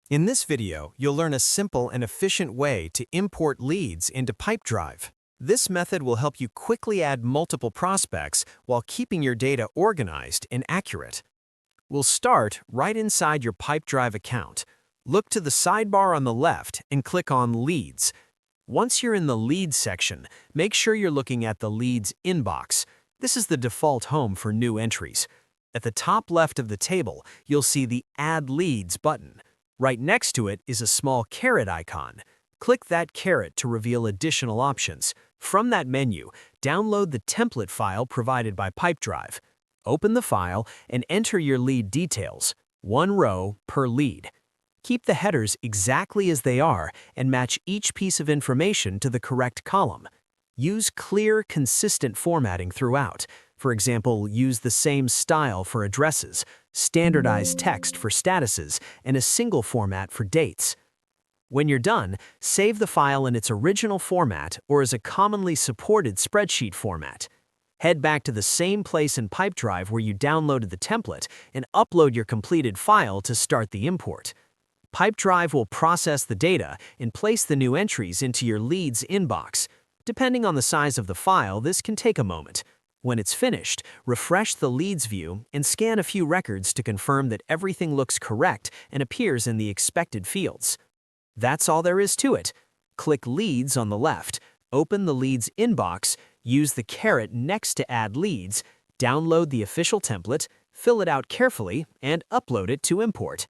In this video, you'll learn a simple and efficient way to import leads into Pipedrive. This method will help you quickly add multiple prospects while keeping your data organized and accurate. We'll start right inside your Pipedrive account. Look to the sidebar on the left and click on Leads. Once you're in the Leads section, make sure you're looking at the Leads inbox. This is the default home for new entries. At the top left of the table, you'll see the Add Leads button. Right next to it is a small caret icon. Click that caret to reveal additional options. From that menu, download the template file provided by Pipedrive. Open the file and enter your lead details, one row per lead. Keep the headers exactly as they are and match each piece of information to the correct column. Use clear, consistent formatting throughout. For example, use the same style for addresses, standardized text for statuses, and a single format for dates. When you're done, save the file in its original format or as a commonly supported spreadsheet format. Head back to the same place in Pipedrive where you downloaded the template and upload your completed file to start the import. Pipedrive will process the data and place the new entries into your leads inbox. Depending on the size of the file, this can take a moment. When it's finished, refresh the Leads view and scan a few records to confirm that everything looks correct and appears in the expected fields. That's all there is to it. Click Leads on the left, open the Leads inbox, use the caret next to Add Leads, download the official template, fill it out carefully, and upload it to import.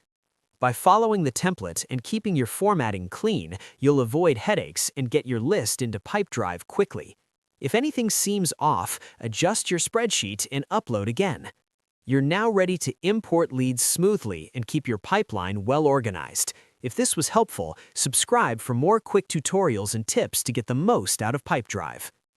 By following the template and keeping your formatting clean, you'll avoid headaches and get your list into Pipedrive quickly. If anything seems off, adjust your spreadsheet and upload again. You're now ready to import leads smoothly and keep your pipeline well organized. If this was helpful, subscribe for more quick tutorials and tips to get the most out of Pipedrive.